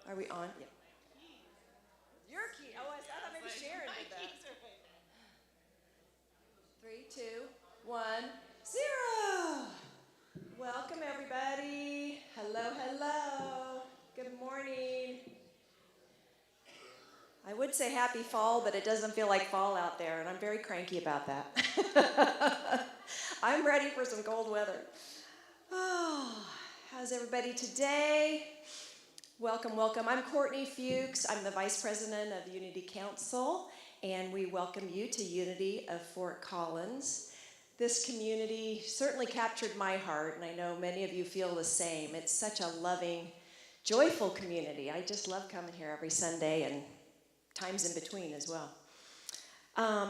Are we on? Yeah. Your key. Oh, I thought maybe Sharon did that. 3, 2, 1, 0. Welcome, everybody. Hello, hello. Good morning. I would say happy fall, but it doesn't feel like fall out there, and I'm very cranky about that. I'm ready for some cold weather. Oh, how's everybody today? Welcome, welcome. I'm Courtney Fuchs. I'm the Vice President of Unity Council, and we welcome you to Unity of Fort Collins. This community certainly captured my heart, and I know many of you feel the same. It's such a loving, joyful community. I just love coming here every Sunday and times in between as well.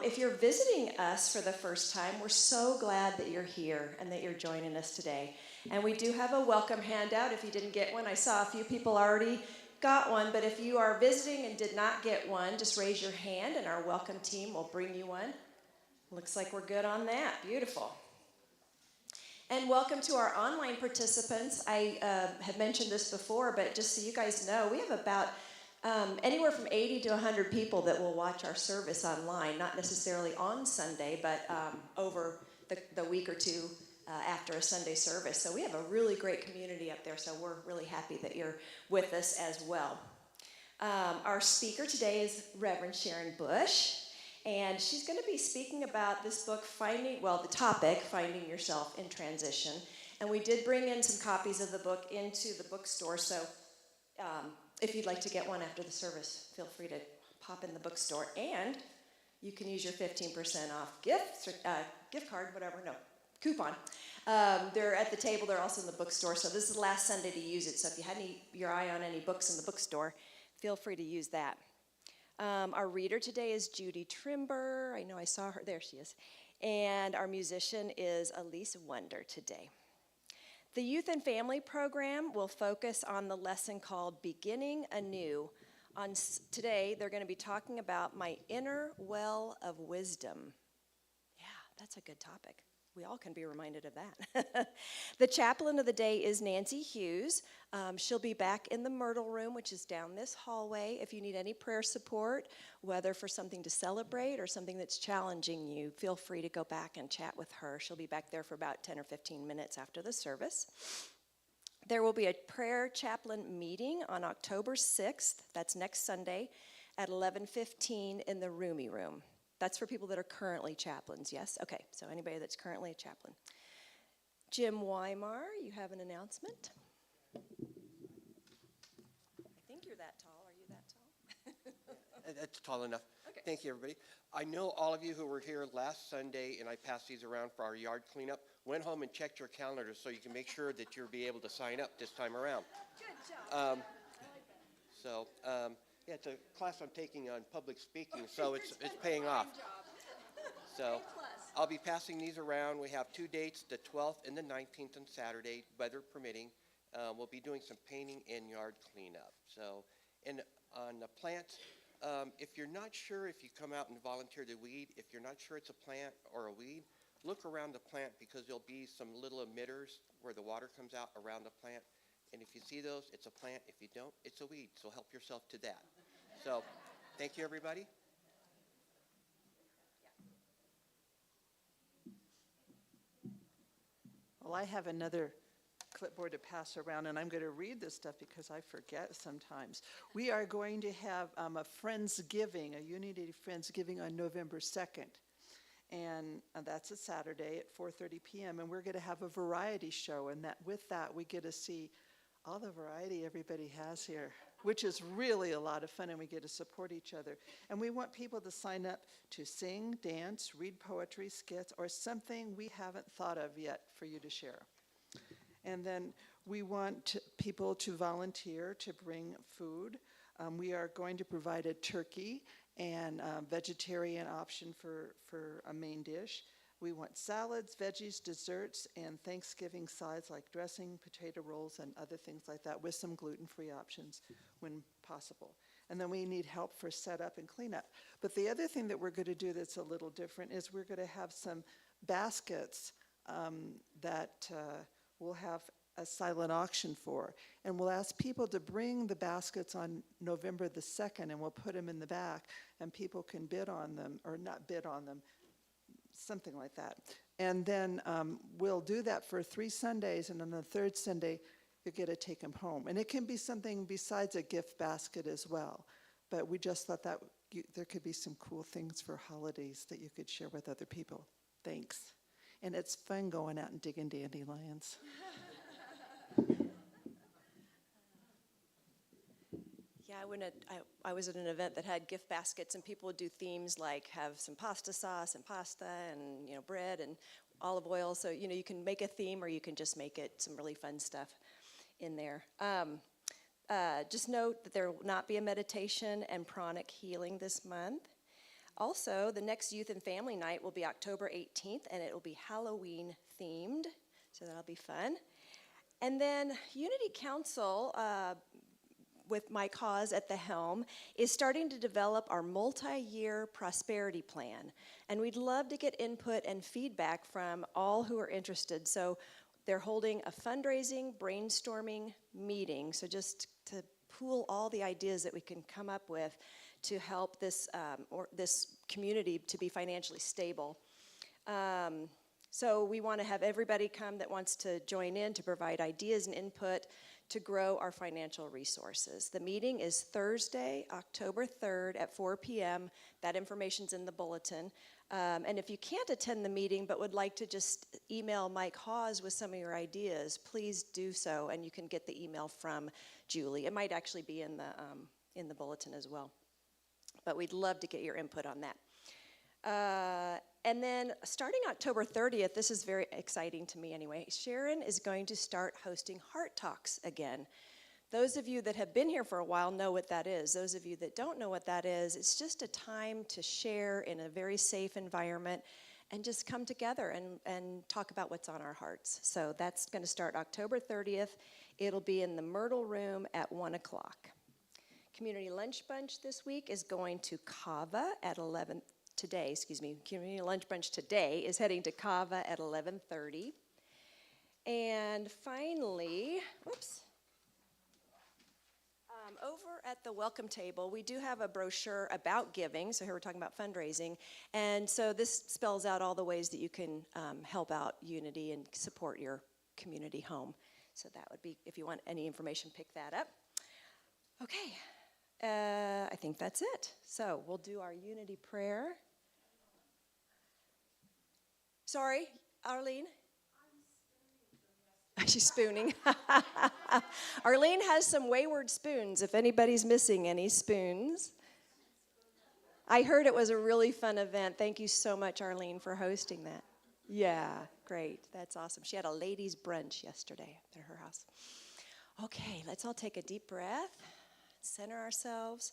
If you're visiting us for the first time, we're so glad that you're here and that you're joining us today. And we do have a welcome handout. If you didn't get one, I saw a few people already got one, but if you are visiting and did not get one, just raise your hand and our welcome team will bring you one. Looks like we're good on that. Beautiful. And welcome to our online participants. I have mentioned this before, but just so you guys know, we have about anywhere from 80 to 100 people that will watch our service online, not necessarily on Sunday, but over the week or two after a Sunday service. So we have a really great community up there, so we're really happy that you're with us as well. Our speaker today is Reverend Sharon Bush, and she's going to be speaking about this book, the topic, Finding Yourself in Transition. And we did bring in some copies of the book into the bookstore, so if you'd like to get one after the service, feel free to pop in the bookstore, and you can use your 15% off gift card, coupon. They're at the table. They're also in the bookstore, so this is the last Sunday to use it, so if you had your eye on any books in the bookstore, feel free to use that. Our reader today is Judy Trimbur. I know I saw her. There she is. And our musician is Elise Wonder today. The Youth and Family Program will focus on the lesson called Beginning Anew. Today, they're going to be talking about my inner well of wisdom. Yeah, that's a good topic. We all can be reminded of that. The chaplain of the day is Nancy Hughes. She'll be back in the Myrtle Room, which is down this hallway. If you need any prayer support, whether for something to celebrate or something that's challenging you, feel free to go back and chat with her. She'll be back there for about 10 or 15 minutes after the service. There will be a prayer chaplain meeting on October 6th. That's next Sunday at 11:15 in the Roomy Room. That's for people that are currently chaplains, yes? Okay, so anybody that's currently a chaplain. Jim Weimar, you have an announcement. I think you're that tall. Are you that tall? That's tall enough. Okay. Thank you, everybody. I know all of you who were here last Sunday, and I passed these around for our yard cleanup, went home and checked your calendars so you can make sure that you'll be able to sign up this time around. Good job. Yeah, it's a class I'm taking on public speaking, so it's paying off. So I'll be passing these around. We have 2 dates, the 12th and the 19th on Saturday, weather permitting. We'll be doing some painting and yard cleanup. So, and on the plants, if you're not sure if you come out and volunteer to weed, if you're not sure it's a plant or a weed, look around the plant because there'll be some little emitters where the water comes out around the plant. And if you see those, it's a plant. If you don't, it's a weed. So help yourself to that. So thank you, everybody. Well, I have another clipboard to pass around, and I'm going to read this stuff because I forget sometimes. We are going to have a Friendsgiving, a Unity Friendsgiving on November 2nd. And that's a Saturday at 4:30 p.m. And we're going to have a variety show, and with that we get to see all the variety everybody has here, which is really a lot of fun, and we get to support each other. And we want people to sign up to sing, dance, read poetry, skits, or something we haven't thought of yet for you to share. And then we want people to volunteer to bring food. We are going to provide a turkey and vegetarian option for a main dish. We want salads, veggies, desserts, and Thanksgiving sides like dressing, potato rolls, and other things like that with some gluten-free options when possible. And then we need help for setup and cleanup. But the other thing that we're going to do that's a little different is we're going to have some baskets that will have a silent auction for. And we'll ask people to bring the baskets on November the 2nd, and we'll put them in the back, and people can bid on them, or not bid on them, something like that. And then we'll do that for 3 Sundays, and on the 3rd Sunday, you get to take them home. And it can be something besides a gift basket as well. But we just thought that there could be some cool things for holidays that you could share with other people. Thanks. And it's fun going out and digging dandelions. Yeah, I was at an event that had gift baskets, and people would do themes like have some pasta sauce and pasta and bread and olive oil. So you can make a theme, or you can just make it some really fun stuff in there. Just note that there will not be a meditation and pranic healing this month. Also, the next Youth and Family Night will be October 18th, and it will be Halloween themed, so that'll be fun. And then Unity Council, with Mike Hawes at the helm, is starting to develop our multi-year prosperity plan. And we'd love to get input and feedback from all who are interested. So they're holding a fundraising, brainstorming meeting. So just to pool all the ideas that we can come up with to help this community to be financially stable. So we want to have everybody come that wants to join in to provide ideas and input to grow our financial resources. The meeting is Thursday, October 3rd at 4 p.m. That information's in the bulletin. And if you can't attend the meeting but would like to just email Mike Hawes with some of your ideas, please do so, and you can get the email from Julie. It might actually be in the bulletin as well. But we'd love to get your input on that. And then starting October 30th, this is very exciting to me anyway, Sharon is going to start hosting Heart Talks again. Those of you that have been here for a while know what that is. Those of you that don't know what that is, it's just a time to share in a very safe environment and just come together and talk about what's on our hearts. So that's going to start October 30th. It'll be in the Myrtle Room at 1 o'clock. Community Lunch Bunch this week is going to Kava at 11. Community Lunch Bunch today is heading to Kava at 11:30. And finally, over at the welcome table, we do have a brochure about giving. So here we're talking about fundraising. And so this spells out all the ways that you can help out Unity and support your community home. So that would be, if you want any information, pick that up. Okay. I think that's it. So we'll do our Unity prayer. Sorry, Arlene? She's spooning. Arlene has some wayward spoons, if anybody's missing any spoons. I heard it was a really fun event. Thank you so much, Arlene, for hosting that. Yeah, great. That's awesome. She had a ladies' brunch yesterday at her house. Okay, let's all take a deep breath. Center ourselves.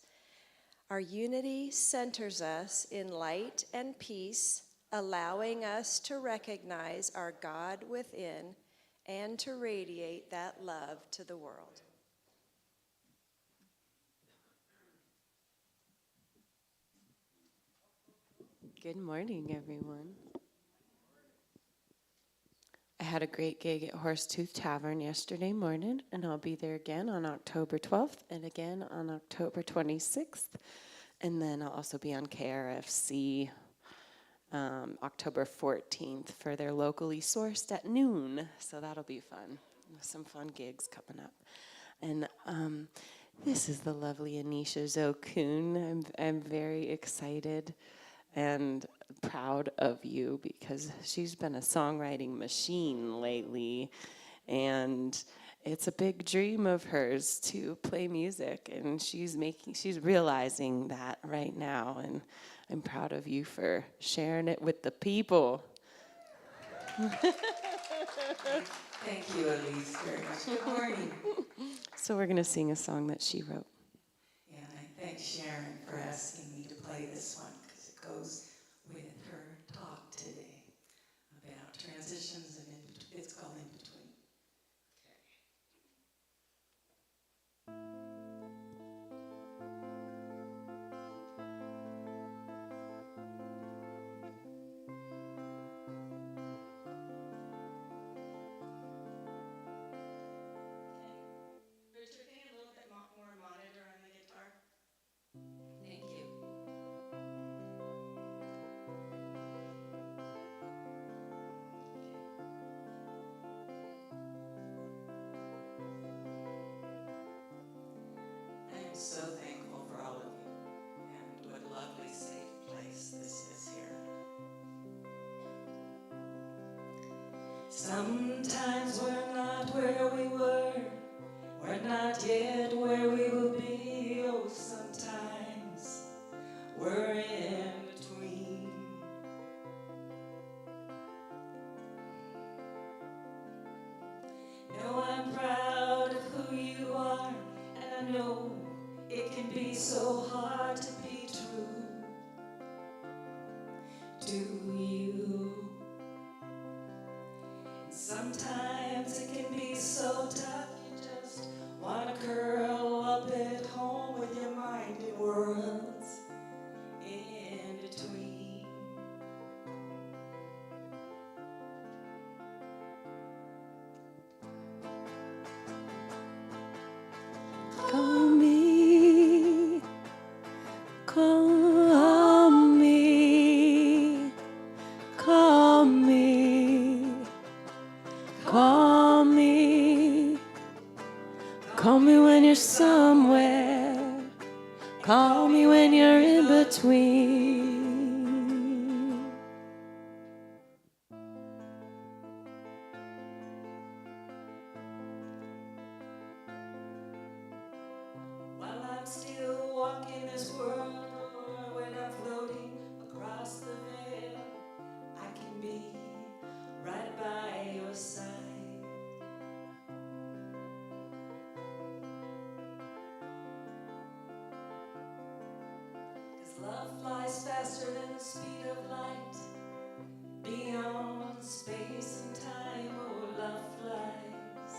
Our unity centers us in light and peace, allowing us to recognize our God within and to radiate that love to the world. Good morning, everyone. I had a great gig at Horsetooth Tavern yesterday morning, and I'll be there again on October 12th and again on October 26th. And then I'll also be on KRFC October 14th for their locally sourced at noon. So that'll be fun. Some fun gigs coming up. And this is the lovely Anisha Zokun. I'm very excited and proud of you because she's been a songwriting machine lately, and it's a big dream of hers to play music, and she's realizing that right now, and I'm proud of you for sharing it with the people. Thank you, Elise, very much. Good morning. So we're going to sing a song that she wrote. And I thank Sharon for asking me to play this one because it goes with her talk today about transitions, and it's called In Between. so thankful for all of you, and what a lovely, safe place this is here. Sometimes we're not where we were, we're not yet where we will be. Oh, sometimes we're in between. No, I'm proud of who you are, and I know it can be so hard to be true to you. And sometimes it can be so tough, you just want to curl up at home with your mind in worlds in between. Call me, call me, call me, call me, call me when you're somewhere, call me when you're in between. While I'm still walking this world, or when I'm floating across the veil, I can be right by your side. 'Cause love flies faster than the speed of light, beyond space and time. Oh, love flies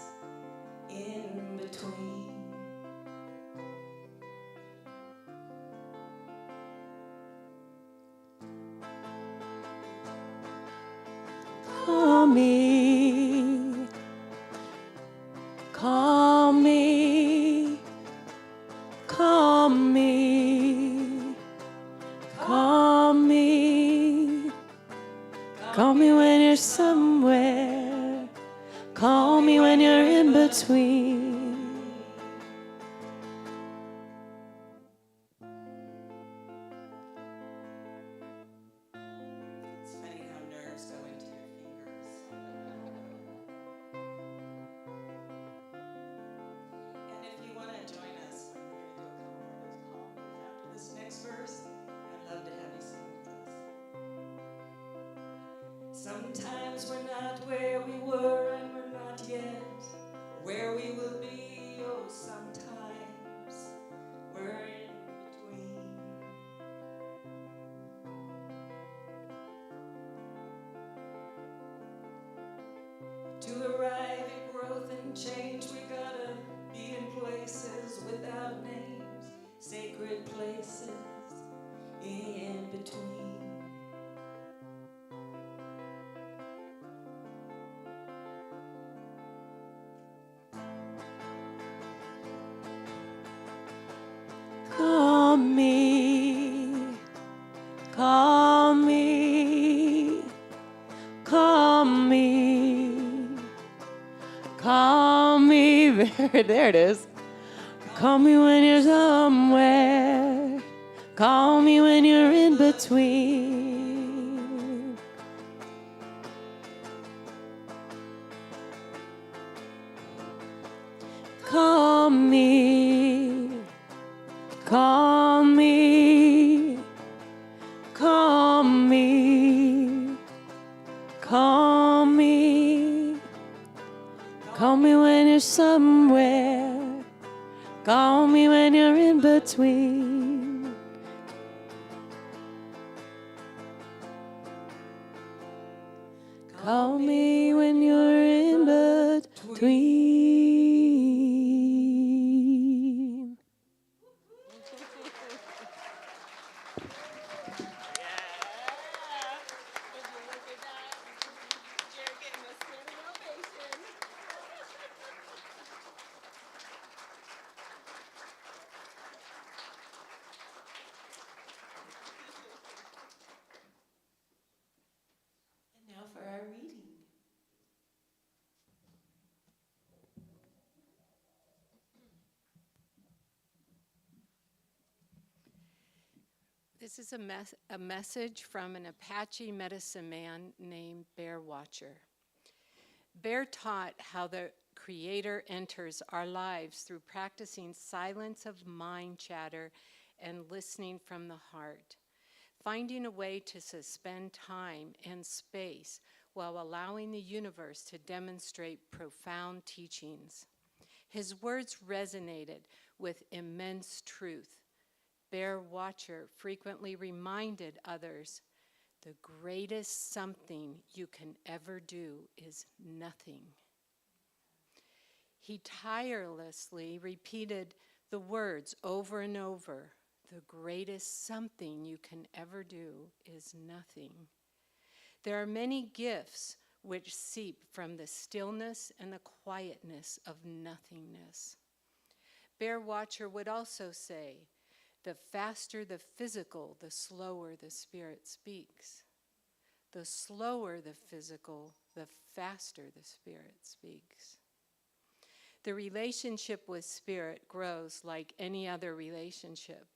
in between. Call me, call me, call me, call me, call me when you're somewhere, call me when you're in between. It's funny how nerves go into your fingers. And if you want to join us, we're going to do a couple more of those call me's after this next verse. I'd love to have you sing with us. Sometimes we're not where we were, and we're not yet where we will be. Oh, sometimes we're in between. To arrive at growth and change, we gotta be in places without names, sacred places in between. Call me, call me, call me, call me. There it is. Call me when you're somewhere, call me when you're in between. Call me, call me, call me, call me, call me when you're somewhere, call me when you're in between. Call me when you're in between. This is a message from an Apache medicine man named Bear Watcher. Bear taught how the Creator enters our lives through practicing silence of mind chatter and listening from the heart, finding a way to suspend time and space while allowing the universe to demonstrate profound teachings. His words resonated with immense truth. Bear Watcher frequently reminded others, the greatest something you can ever do is nothing. He tirelessly repeated the words over and over, the greatest something you can ever do is nothing. There are many gifts which seep from the stillness and the quietness of nothingness. Bear Watcher would also say, the faster the physical, the slower the spirit speaks. The slower the physical, the faster the spirit speaks. The relationship with spirit grows like any other relationship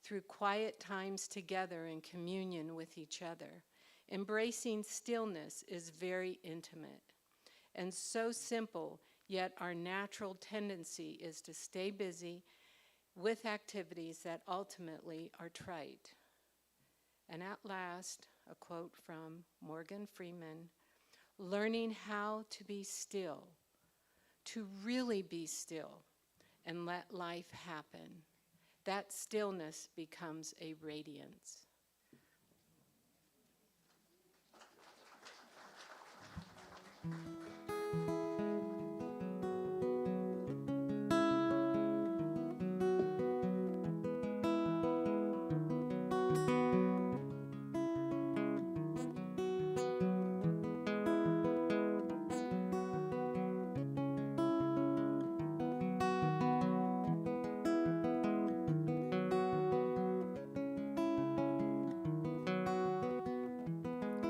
through quiet times together in communion with each other. Embracing stillness is very intimate and so simple, yet our natural tendency is to stay busy with activities that ultimately are trite. And at last, a quote from Morgan Freeman, learning how to be still, to really be still and let life happen. That stillness becomes a radiance.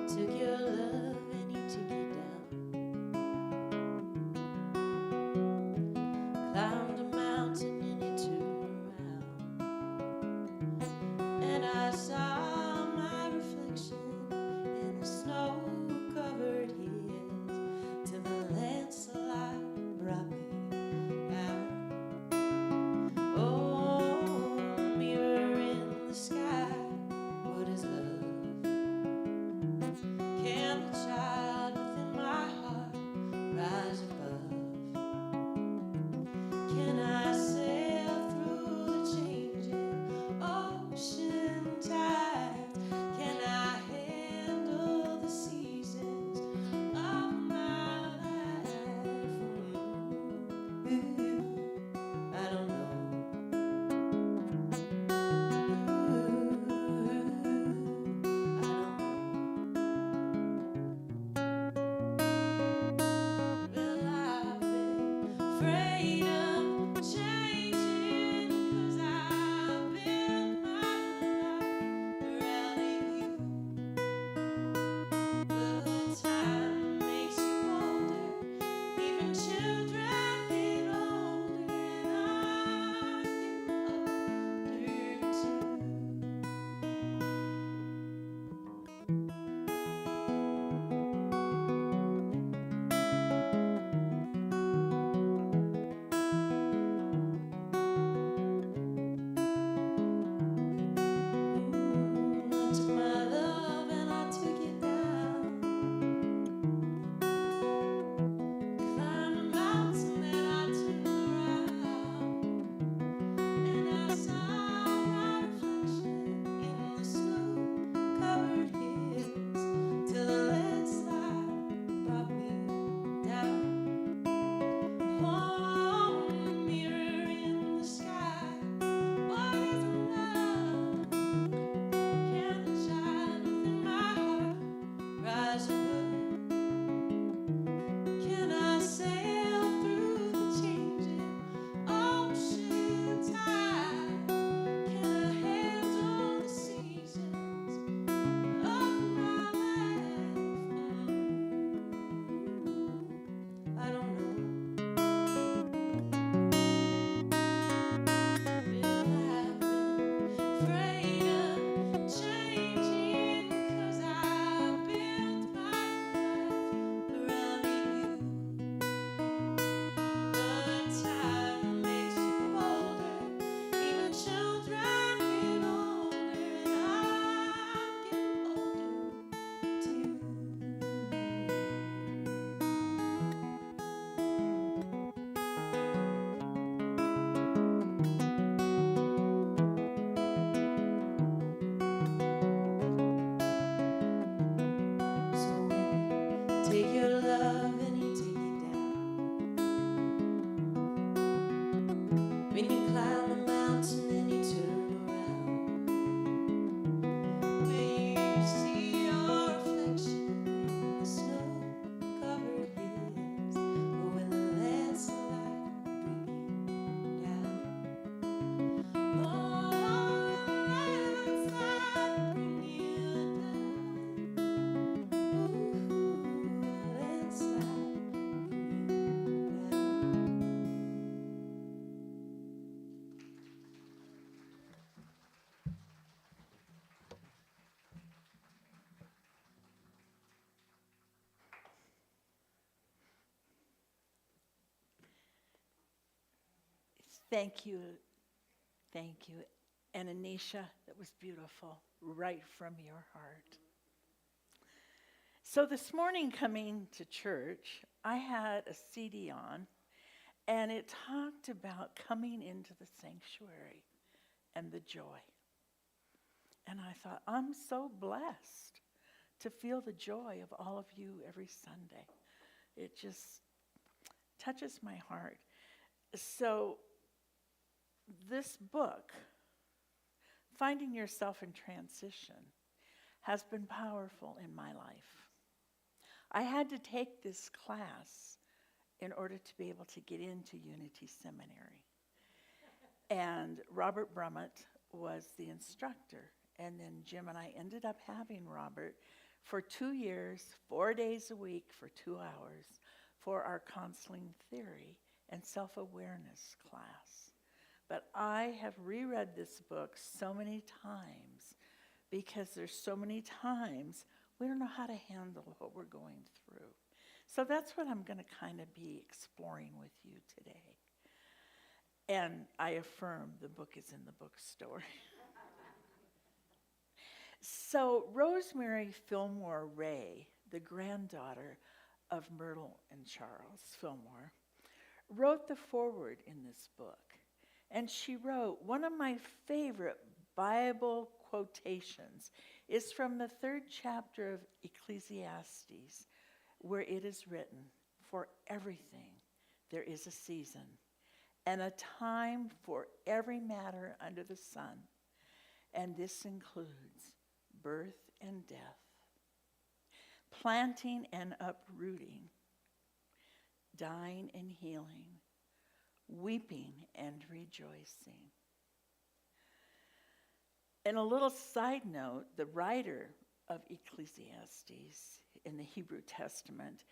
Took your love and you took it down. Climbed a mountain and you turned around. And I saw my reflection in the snow-covered hills till the landslide brought me down. Oh, mirror in the sky, what is love? Can the child within my heart rise above? Can I sail through the changing ocean tides? Can I handle the seasons of my life? I don't know. Well, I've been afraid of changing 'cause I've been my life around you. But time makes you older, even children get older, and I get older too. I took my love and I took it down. Climbed a Thank you. Thank you. And Anisha, that was beautiful, right from your heart. So this morning coming to church, I had a CD on, and it talked about coming into the sanctuary and the joy. And I thought, I'm so blessed to feel the joy of all of you every Sunday. It just touches my heart. So this book, Finding Yourself in Transition, has been powerful in my life. I had to take this class in order to be able to get into Unity Seminary. And Robert Brummett was the instructor. And then Jim and I ended up having Robert for 2 years, 4 days a week for 2 hours for our counseling theory and self-awareness class. But I have reread this book so many times because there's so many times we don't know how to handle what we're going through. So that's what I'm going to kind of be exploring with you today. And I affirm the book is in the bookstore. So Rosemary Fillmore Ray, the granddaughter of Myrtle and Charles Fillmore, wrote the foreword in this book. And she wrote, one of my favorite Bible quotations is from the 3rd chapter of Ecclesiastes, where it is written, for everything there is a season, and a time for every matter under the sun, and this includes birth and death, planting and uprooting, dying and healing, weeping and rejoicing. And a little side note, the writer of Ecclesiastes in the Hebrew Testament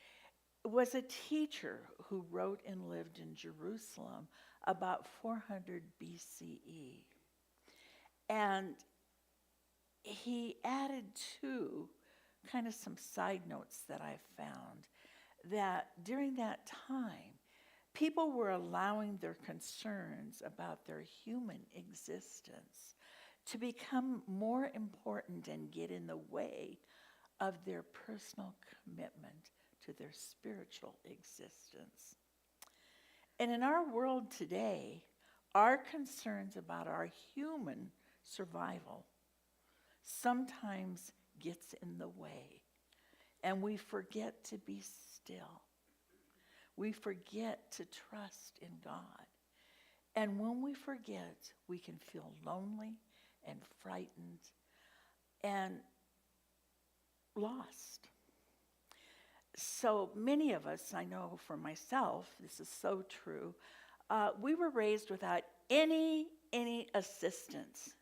was a teacher who wrote and lived in Jerusalem about 400 BCE. And he added too, kind of some side notes that I found, that during that time, people were allowing their concerns about their human existence to become more important and get in the way of their personal commitment to their spiritual existence. And in our world today, our concerns about our human survival sometimes gets in the way, and we forget to be still. We forget to trust in God. And when we forget, we can feel lonely and frightened and lost. So many of us, I know for myself, this is so true, we were raised without any assistance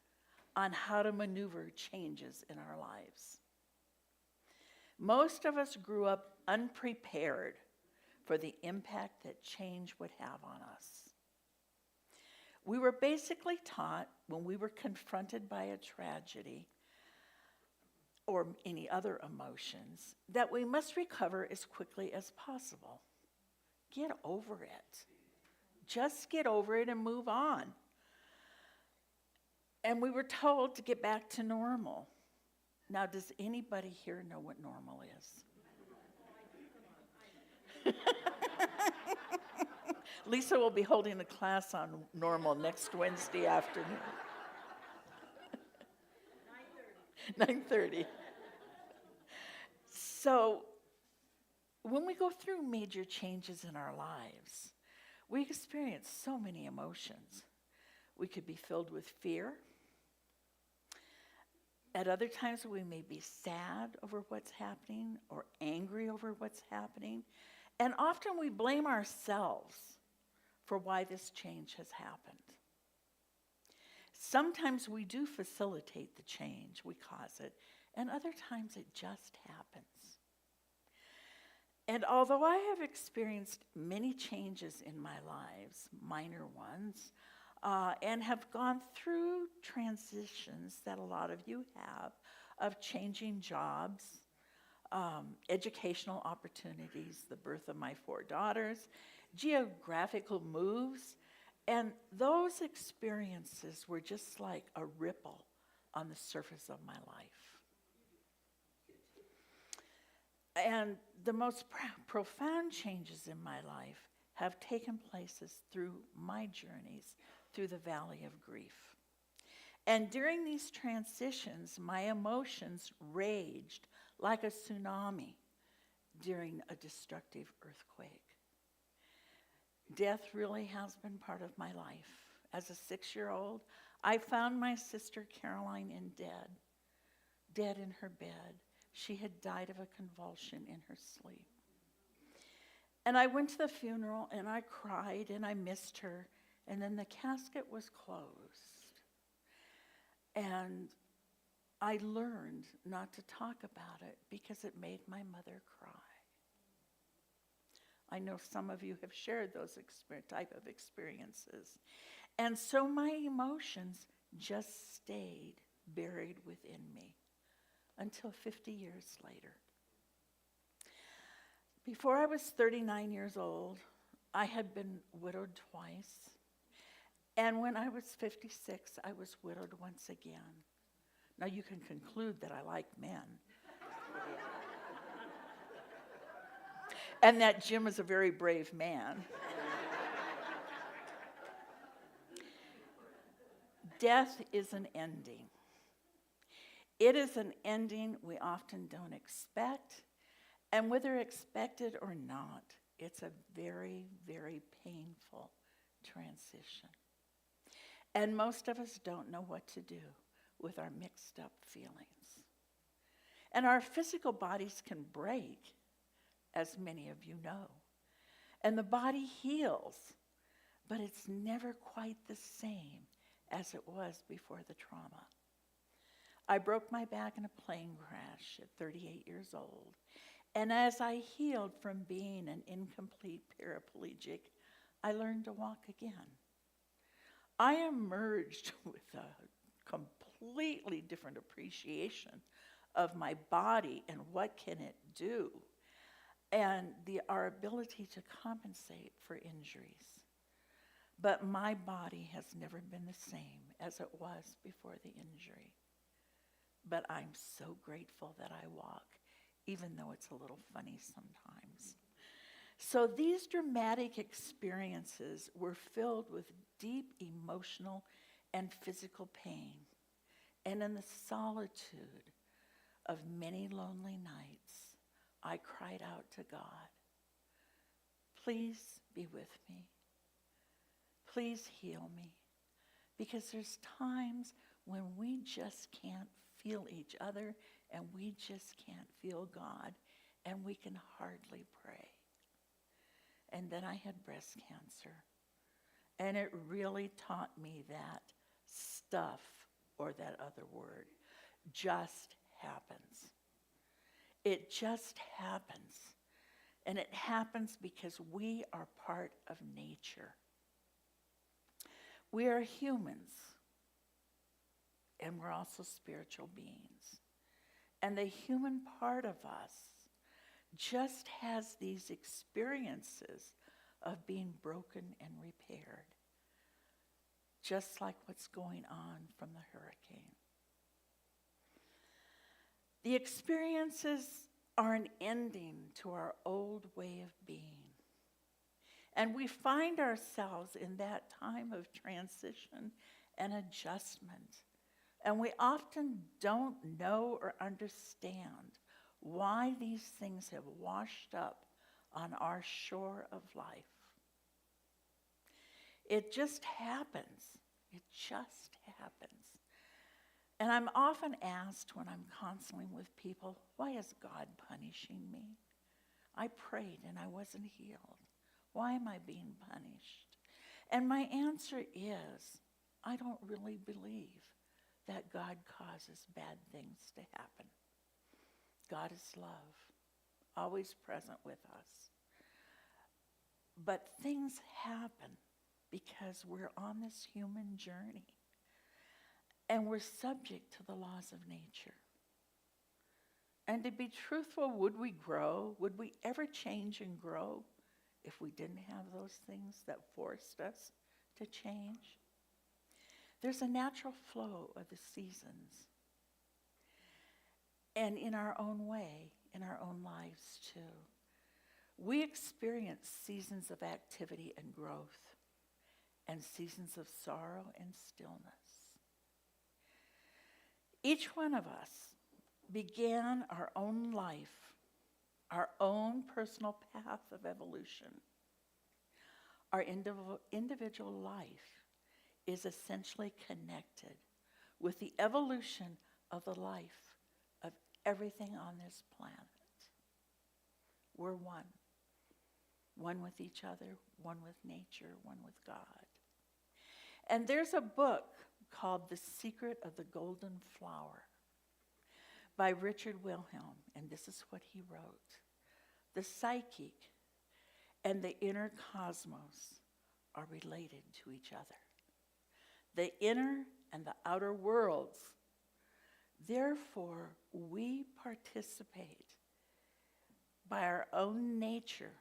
on how to maneuver changes in our lives. Most of us grew up unprepared for the impact that change would have on us. We were basically taught when we were confronted by a tragedy or any other emotions that we must recover as quickly as possible. Get over it. Just get over it and move on. And we were told to get back to normal. Now, does anybody here know what normal is? Lisa will be holding a class on normal next Wednesday afternoon. 9:30. So, when we go through major changes in our lives, we experience so many emotions. We could be filled with fear. At other times, we may be sad over what's happening or angry over what's happening. And often we blame ourselves for why this change has happened. Sometimes we do facilitate the change, we cause it, and other times it just happens. And although I have experienced many changes in my lives, minor ones, and have gone through transitions that a lot of you have, of changing jobs, educational opportunities, the birth of my 4 daughters, geographical moves, And those experiences were just like a ripple on the surface of my life. And the most profound changes in my life have taken places through my journeys through the valley of grief. And during these transitions, my emotions raged like a tsunami during a destructive earthquake. Death really has been part of my life. As a 6-year-old, I found my sister Caroline dead in her bed. She had died of a convulsion in her sleep. And I went to the funeral and I cried and I missed her. And then the casket was closed. And I learned not to talk about it because it made my mother cry. I know some of you have shared those type of experiences. And so my emotions just stayed buried within me until 50 years later. Before I was 39 years old, I had been widowed twice. And when I was 56, I was widowed once again. Now you can conclude that I like men. And that Jim is a very brave man. Death is an ending. It is an ending we often don't expect, and whether expected or not, it's a very, very painful transition. And most of us don't know what to do with our mixed up feelings. And our physical bodies can break, as many of you know. And the body heals, but it's never quite the same as it was before the trauma. I broke my back in a plane crash at 38 years old. And as I healed from being an incomplete paraplegic, I learned to walk again. I emerged with a completely different appreciation of my body and what can it do, and our ability to compensate for injuries. But my body has never been the same as it was before the injury. But I'm so grateful that I walk, even though it's a little funny sometimes. So these dramatic experiences were filled with deep emotional and physical pain. And in the solitude of many lonely nights, I cried out to God, please be with me. Please heal me. Because there's times when we just can't feel each other and we just can't feel God and we can hardly pray. And then I had breast cancer. And it really taught me that stuff, or that other word, just happens. It just happens. And it happens because we are part of nature. We are humans, and we're also spiritual beings. And the human part of us just has these experiences of being broken and repaired, just like what's going on from the hurricane. The experiences are an ending to our old way of being. And we find ourselves in that time of transition and adjustment. And we often don't know or understand why these things have washed up on our shore of life. It just happens. It just happens. And I'm often asked when I'm counseling with people, why is God punishing me? I prayed and I wasn't healed. Why am I being punished? And my answer is, I don't really believe that God causes bad things to happen. God is love, always present with us. But things happen because we're on this human journey. And we're subject to the laws of nature. And to be truthful, would we grow? Would we ever change and grow if we didn't have those things that forced us to change. There's a natural flow of the seasons. And in our own way, in our own lives too. We experience seasons of activity and growth, and seasons of sorrow and stillness. Each one of us began our own life, our own personal path of evolution. Our individual life is essentially connected with the evolution of the life of everything on this planet. We're one with each other, one with nature, one with God. And there's a book called The Secret of the Golden Flower by Richard Wilhelm, and this is what he wrote. The psychic and the inner cosmos are related to each other. The inner and the outer worlds. Therefore, we participate by our own nature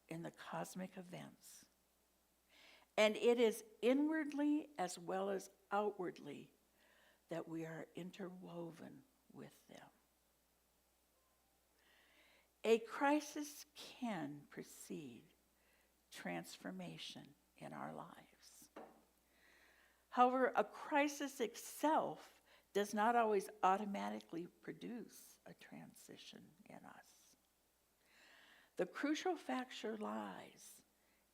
in the cosmic events. And it is inwardly as well as outwardly that we are interwoven with them. A crisis can precede transformation in our lives. However, a crisis itself does not always automatically produce a transition in us. The crucial factor lies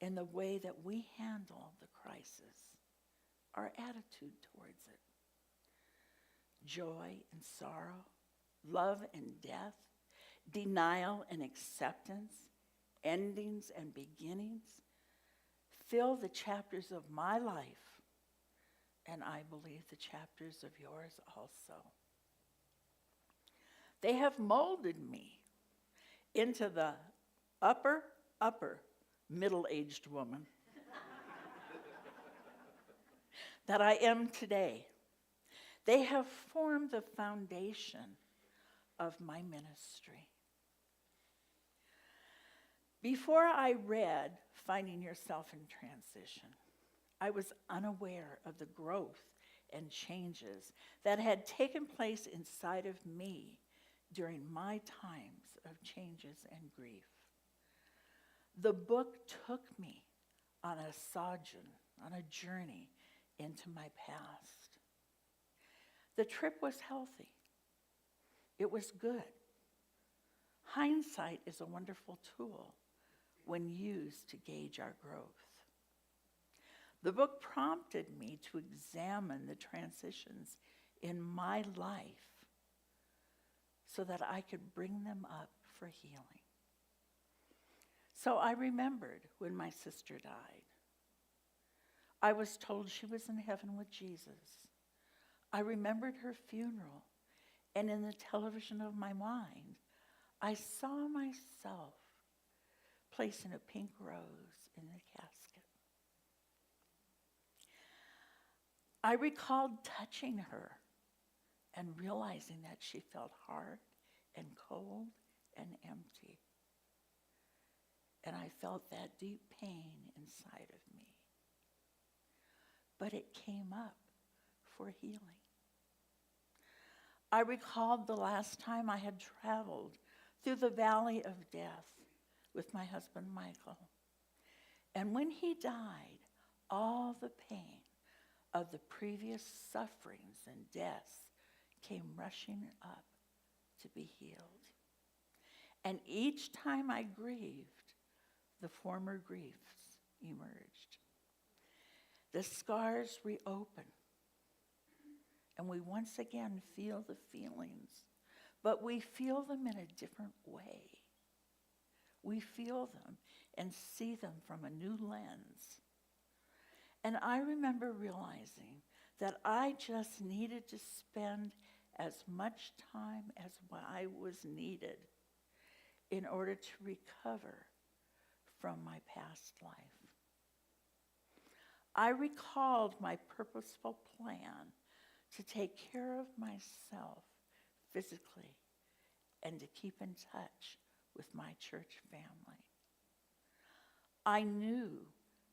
in the way that we handle the crisis, our attitude towards it. Joy and sorrow, love and death, denial and acceptance, endings and beginnings fill the chapters of my life, and I believe the chapters of yours also. They have molded me into the upper middle-aged woman that I am today. They have formed the foundation of my ministry. Before I read Finding Yourself in Transition, I was unaware of the growth and changes that had taken place inside of me during my times of changes and grief. The book took me on a sojourn, on a journey into my past. The trip was healthy. It was good. Hindsight is a wonderful tool when used to gauge our growth. The book prompted me to examine the transitions in my life so that I could bring them up for healing. So I remembered when my sister died. I was told she was in heaven with Jesus. I remembered her funeral, and in the television of my mind, I saw myself placing a pink rose in the casket. I recalled touching her and realizing that she felt hard and cold and empty. And I felt that deep pain inside of me. But it came up for healing. I recalled the last time I had traveled through the valley of death with my husband, Michael. And when he died, all the pain of the previous sufferings and deaths came rushing up to be healed. And each time I grieved, the former griefs emerged. The scars reopen, and we once again feel the feelings, but we feel them in a different way. We feel them and see them from a new lens. And I remember realizing that I just needed to spend as much time as I was needed in order to recover from my past life. I recalled my purposeful plan to take care of myself physically and to keep in touch with my church family. I knew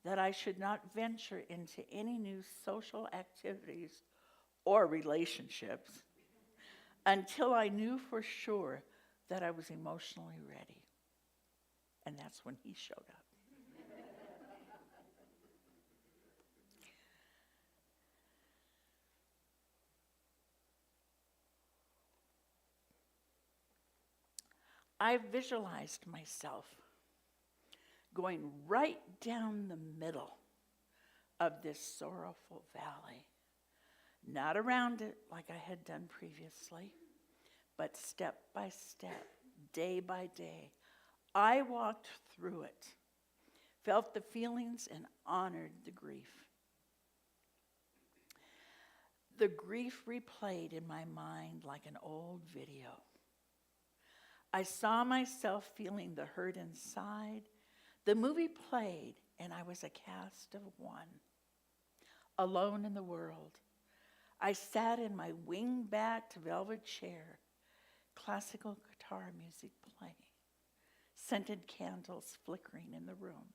that I should not venture into any new social activities or relationships until I knew for sure that I was emotionally ready. And that's when he showed up. I visualized myself going right down the middle of this sorrowful valley, not around it like I had done previously, but step by step, day by day. I walked through it, felt the feelings, and honored the grief. The grief replayed in my mind like an old video. I saw myself feeling the hurt inside. The movie played, and I was a cast of one, alone in the world. I sat in my wing-backed velvet chair, classical guitar music playing, scented candles flickering in the room.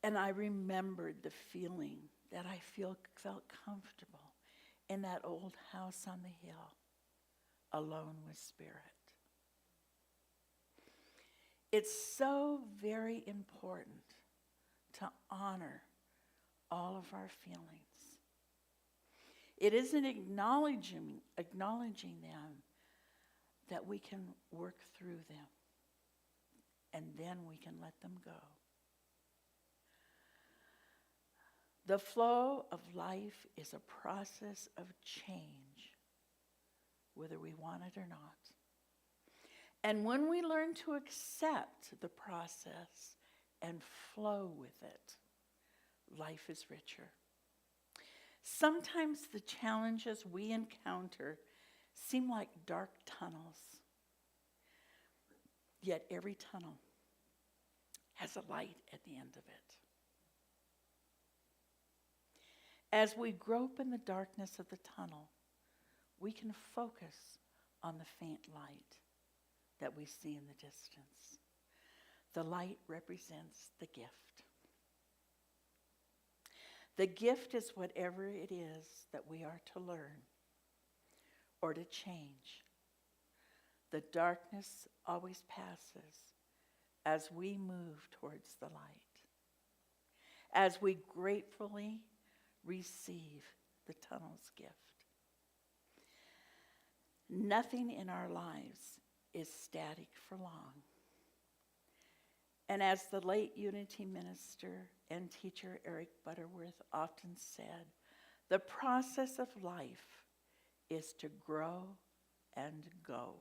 And I remembered the feeling that I felt comfortable in that old house on the hill, alone with Spirit. It's so very important to honor all of our feelings. It isn't acknowledging them that we can work through them, and then we can let them go. The flow of life is a process of change, whether we want it or not. And when we learn to accept the process and flow with it, life is richer. Sometimes the challenges we encounter seem like dark tunnels, yet every tunnel has a light at the end of it. As we grope in the darkness of the tunnel, we can focus on the faint light that we see in the distance. The light represents the gift. The gift is whatever it is that we are to learn or to change. The darkness always passes as we move towards the light, as we gratefully receive the tunnel's gift. Nothing in our lives is static for long. And as the late Unity minister and teacher Eric Butterworth often said, the process of life is to grow and go.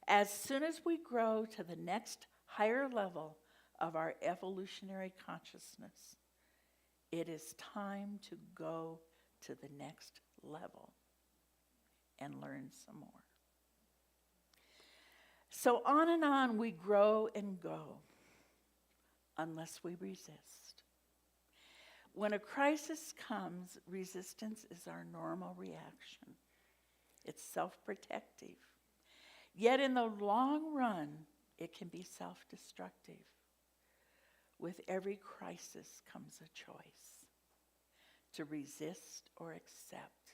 As soon as we grow to the next higher level of our evolutionary consciousness, it is time to go to the next level and learn some more. So on and on we grow and go unless we resist. When a crisis comes, resistance is our normal reaction. It's self-protective. Yet in the long run, it can be self-destructive. With every crisis comes a choice: to resist or accept,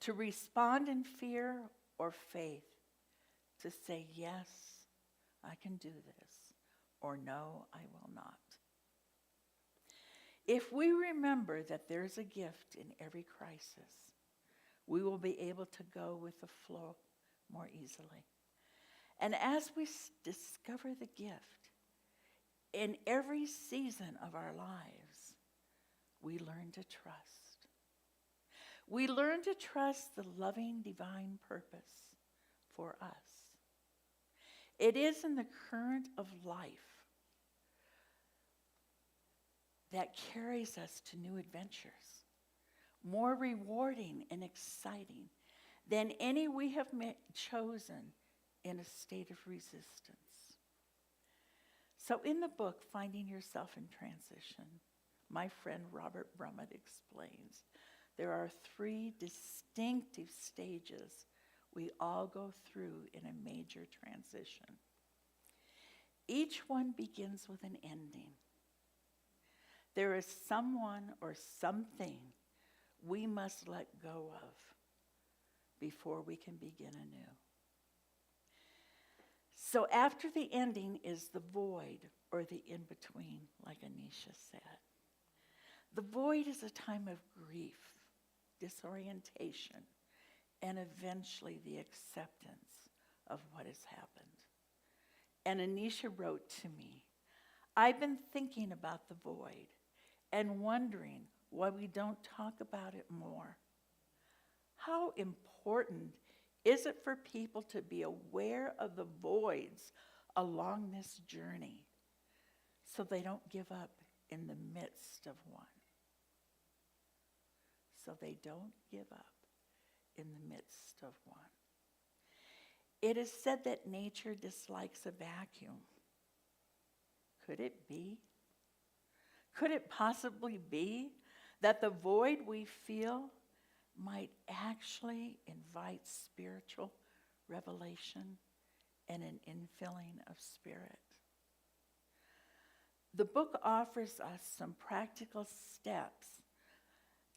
to respond in fear or faith, to say, yes, I can do this, or no, I will not. If we remember that there's a gift in every crisis, we will be able to go with the flow more easily. And as we discover the gift, in every season of our lives, we learn to trust. We learn to trust the loving divine purpose for us. It is in the current of life that carries us to new adventures, more rewarding and exciting than any we have chosen in a state of resistance. So in the book, Finding Yourself in Transition, my friend Robert Brummett explains there are 3 distinctive stages we all go through in a major transition. Each one begins with an ending, there is someone or something we must let go of before we can begin anew. So after the ending is the void, or the in-between, like Anisha said. The void is a time of grief, disorientation, and eventually the acceptance of what has happened. And Anisha wrote to me, I've been thinking about the void and wondering why we don't talk about it more. How important is it for people to be aware of the voids along this journey so they don't give up in the midst of one? So they don't give up in the midst of one. It is said that nature dislikes a vacuum. Could it be? Could it possibly be that the void we feel might actually invite spiritual revelation and an infilling of spirit? The book offers us some practical steps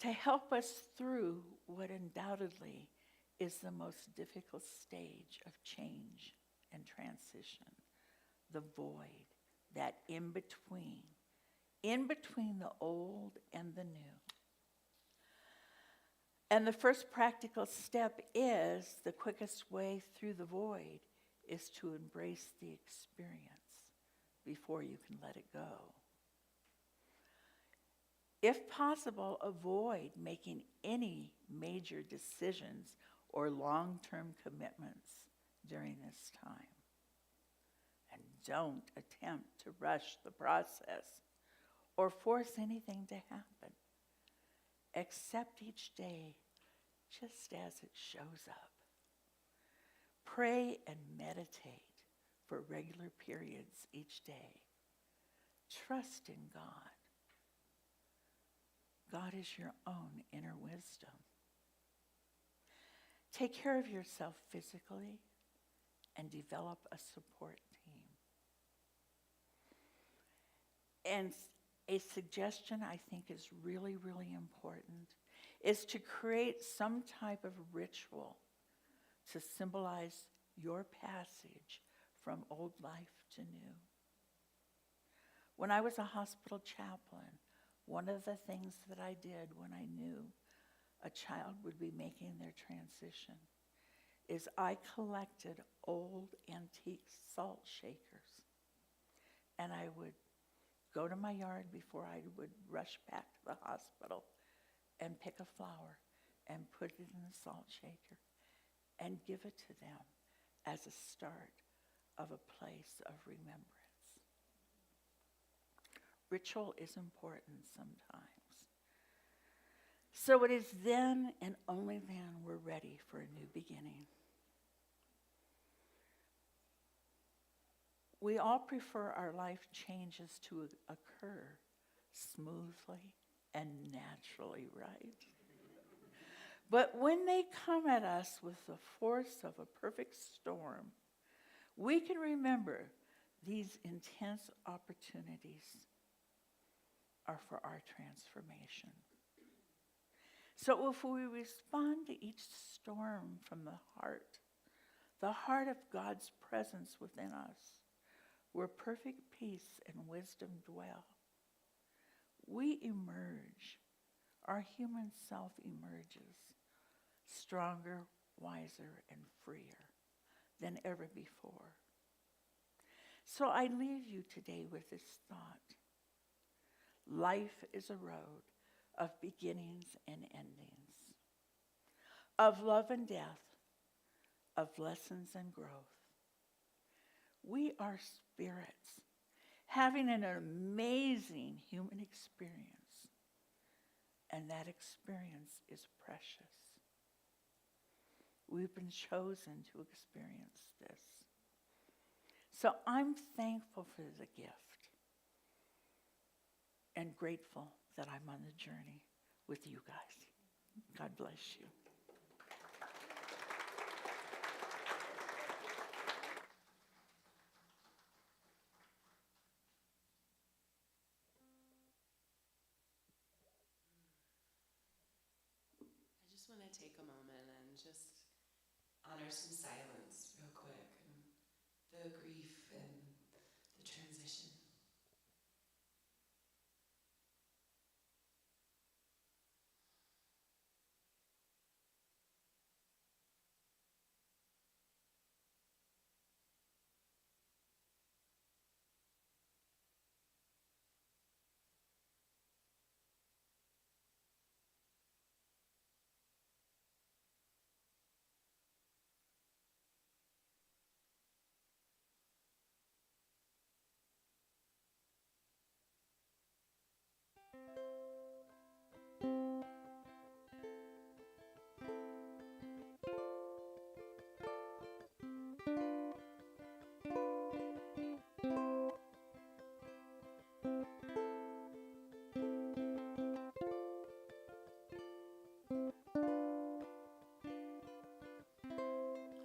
to help us through what undoubtedly is the most difficult stage of change and transition, the void, that in-between the old and the new. And the first practical step is, the quickest way through the void is to embrace the experience before you can let it go. If possible, avoid making any major decisions or long-term commitments during this time. And don't attempt to rush the process or force anything to happen. Accept each day just as it shows up. Pray and meditate for regular periods each day. Trust in God. God is your own inner wisdom. Take care of yourself physically and develop a support team. And a suggestion I think is really, really important is to create some type of ritual to symbolize your passage from old life to new. When I was a hospital chaplain, one of the things that I did when I knew a child would be making their transition is I collected old antique salt shakers. And I would go to my yard before I would rush back to the hospital and pick a flower and put it in the salt shaker and give it to them as a start of a place of remembrance. Ritual is important sometimes. So it is then and only then we're ready for a new beginning. We all prefer our life changes to occur smoothly and naturally, right? But when they come at us with the force of a perfect storm, we can remember these intense opportunities are for our transformation. So if we respond to each storm from the heart of God's presence within us, where perfect peace and wisdom dwell, we emerge, our human self emerges, stronger, wiser, and freer than ever before. So I leave you today with this thought. Life is a road of beginnings and endings, of love and death, of lessons and growth. We are spirits having an amazing human experience, and that experience is precious. We've been chosen to experience this. So I'm thankful for the gift and grateful that I'm on the journey with you guys. God bless you. to take a moment and just honor some silence real quick, and the grief and the transition.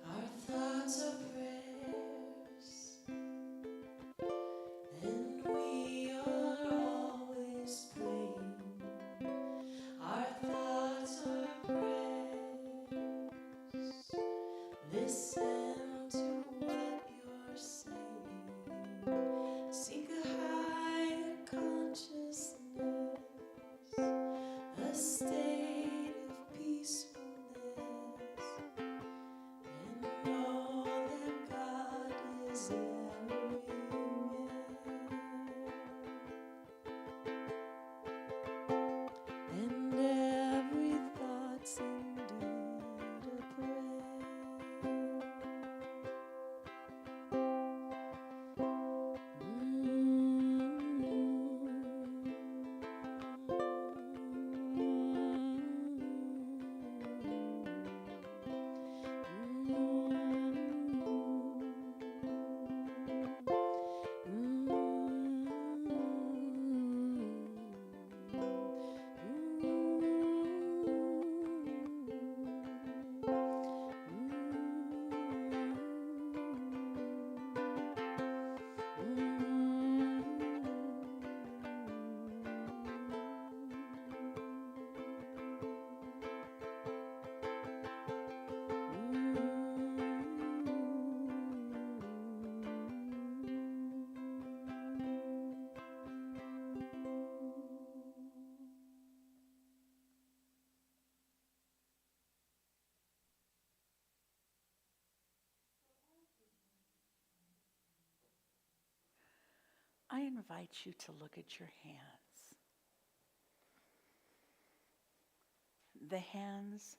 Our thoughts are prayers, and we are always praying. Our thoughts are prayers. Listen to what you're saying. Seek a higher consciousness, a state of peacefulness. And know that God is everywhere. And every thought's indeed a prayer. I invite you to look at your hands. The hands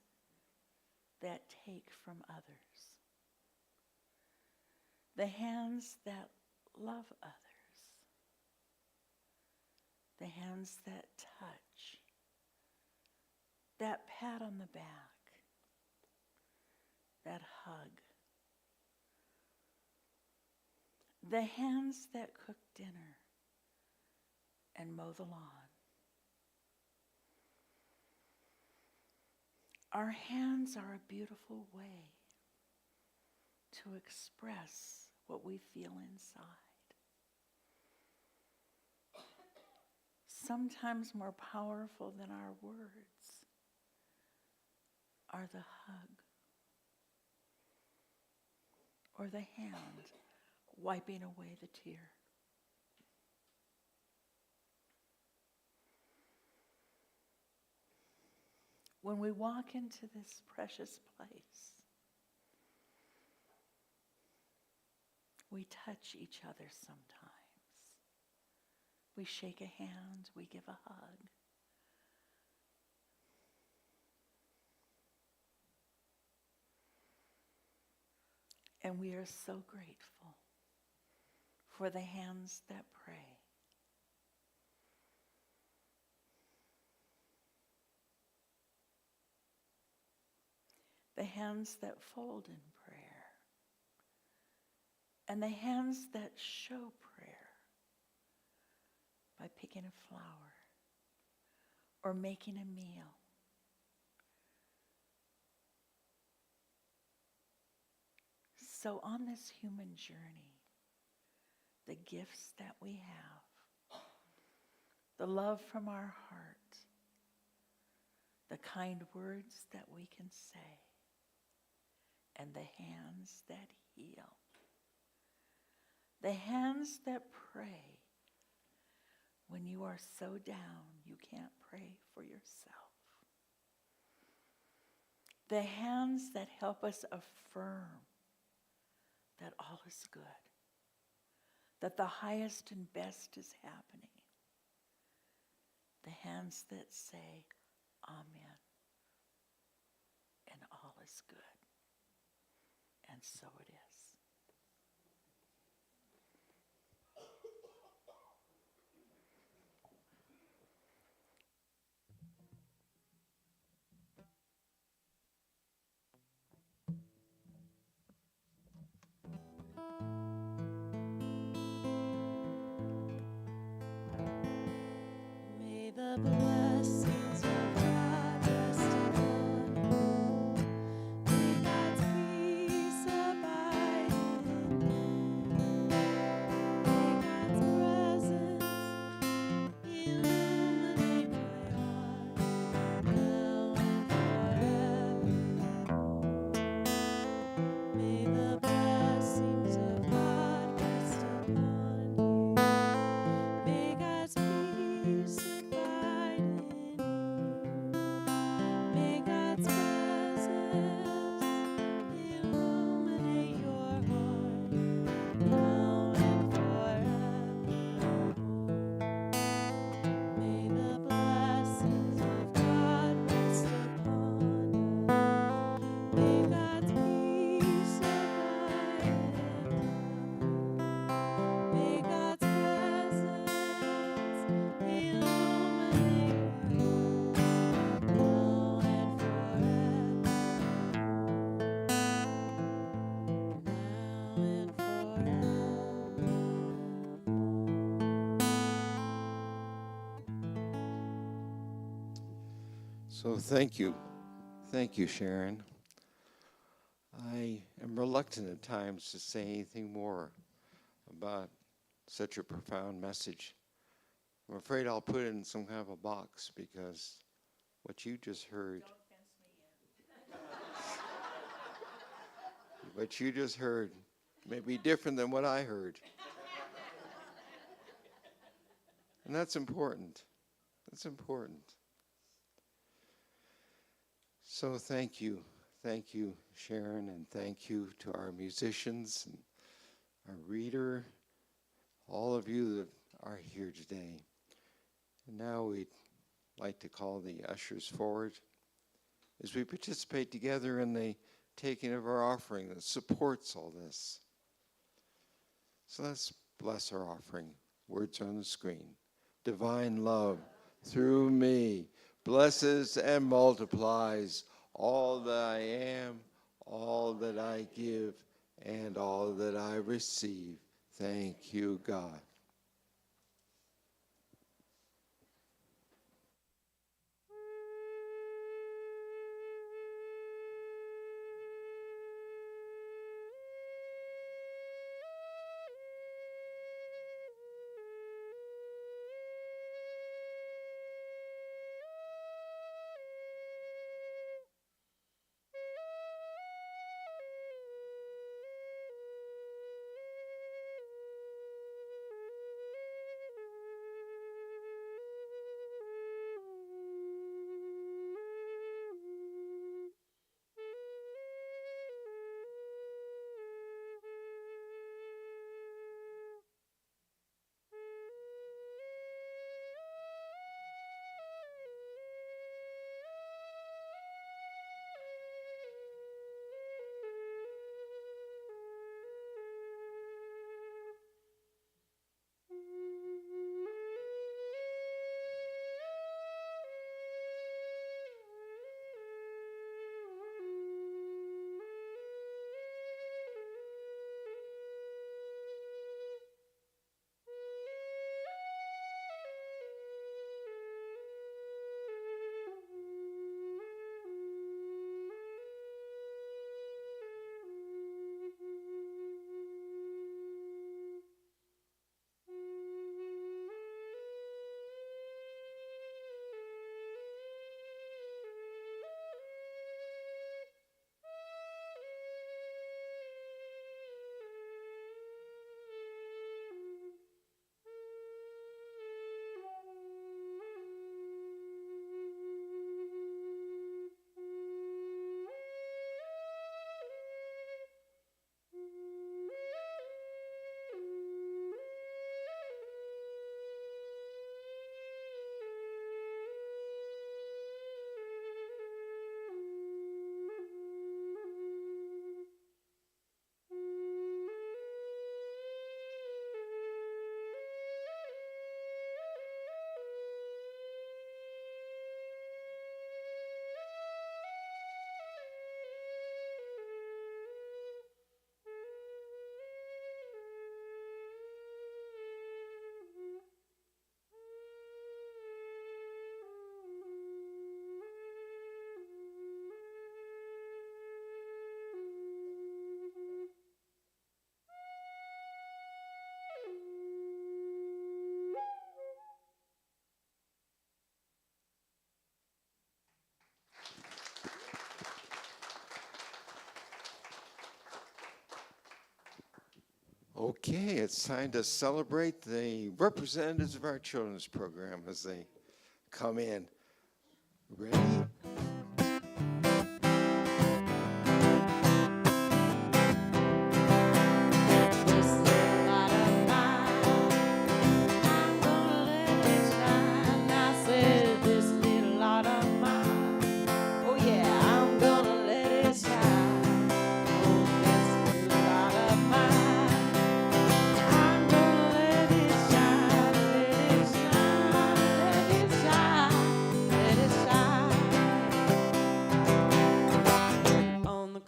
that take from others. The hands that love others. The hands that touch. That pat on the back. That hug. The hands that cook dinner and mow the lawn. Our hands are a beautiful way to express what we feel inside. Sometimes more powerful than our words are the hug or the hand wiping away the tear. When we walk into this precious place, we touch each other sometimes. We shake a hand, we give a hug. And we are so grateful for the hands that pray. The hands that fold in prayer. And the hands that show prayer by picking a flower or making a meal. So on this human journey, the gifts that we have, the love from our heart, the kind words that we can say, and the hands that heal, the hands that pray when you are so down you can't pray for yourself, the hands that help us affirm that all is good, that the highest and best is happening, the hands that say amen, and all is good. And so it is. May the blessings of God rest upon you. May God's peace abide in you. May God's presence illuminate my heart now and forevermore. May the blessings of God rest upon you. May God's peace abide in you. May God's presence illuminate your heart now and forevermore. May the blessings of God rest upon you. May God's peace abide in you. May God's presence illuminate your hearts now and forevermore. Now and So thank you. Thank you, Sharon. I am reluctant at times to say anything more about such a profound message. I'm afraid I'll put it in some kind of a box because what you just heard. What you just heard may be different than what I heard. And that's important. That's important. So thank you. Thank you, Sharon, and thank you to our musicians and our reader, all of you that are here today. And now we'd like to call the ushers forward as we participate together in the taking of our offering that supports all this. So let's bless our offering. Words on the screen. Divine love through me blesses and multiplies all that I am, all that I give, and all that I receive. Thank you, God. Okay, it's time to celebrate the representatives of our children's program as they come in. Ready?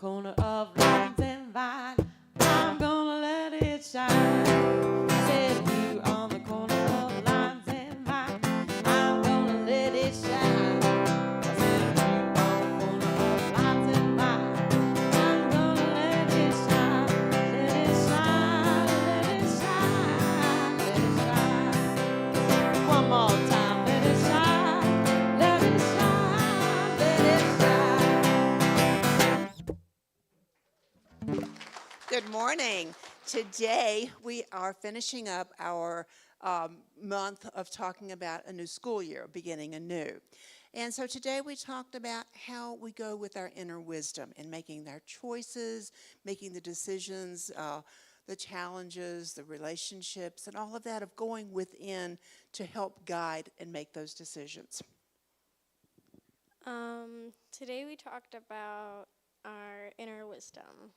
Corner of lines and vine, I'm gonna let it shine. Said you on the corner of lines and vine, I'm gonna let it shine. I said you on the corner of lines and vine, I'm gonna let it shine. Let it shine, let it shine, let it shine. One more time, let it shine, let it shine, let it shine. Good morning. Today, we are finishing up our month of talking about a new school year, beginning anew. And so today we talked about how we go with our inner wisdom in making our choices, making the decisions, the challenges, the relationships, and all of that of going within to help guide and make those decisions. Today we talked about our inner wisdom.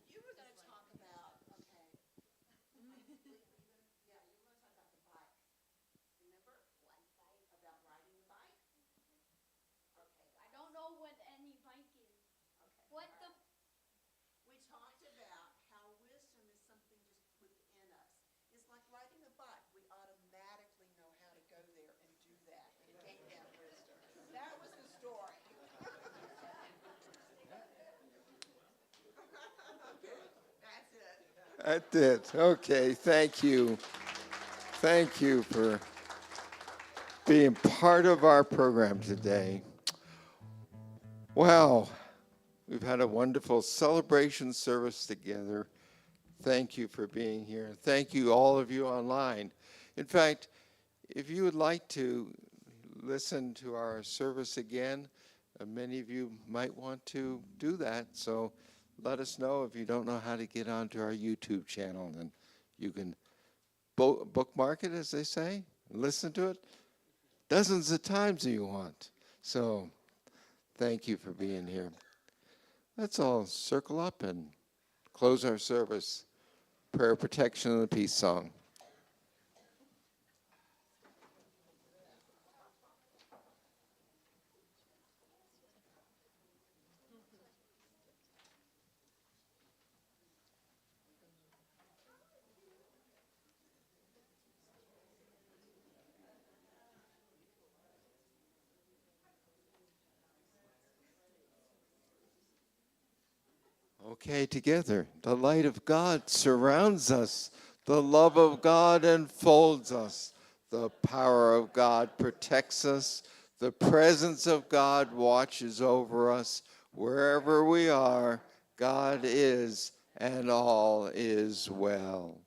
You were going to talk about, okay. Yeah, you were going to talk about the bike. Remember? About riding the bike? Okay. I don't know what any bike is. Okay. What the? We talked about how wisdom is something just within us. It's like riding a bike. We automatically know how to go there and do that and gain that wisdom. That was the story. That's it. Okay, thank you. Thank you for being part of our program today. Wow, we've had a wonderful celebration service together. Thank you for being here. Thank you, all of you online. In fact, if you would like to listen to our service again, many of you might want to do that. So let us know if you don't know how to get onto our YouTube channel, and you can bookmark it, as they say, and listen to it dozens of times if you want. So thank you for being here. Let's all circle up and close our service. Prayer, protection, and the peace song. Okay, together. The light of God surrounds us. The love of God enfolds us. The power of God protects us. The presence of God watches over us. Wherever we are, God is, and all is well.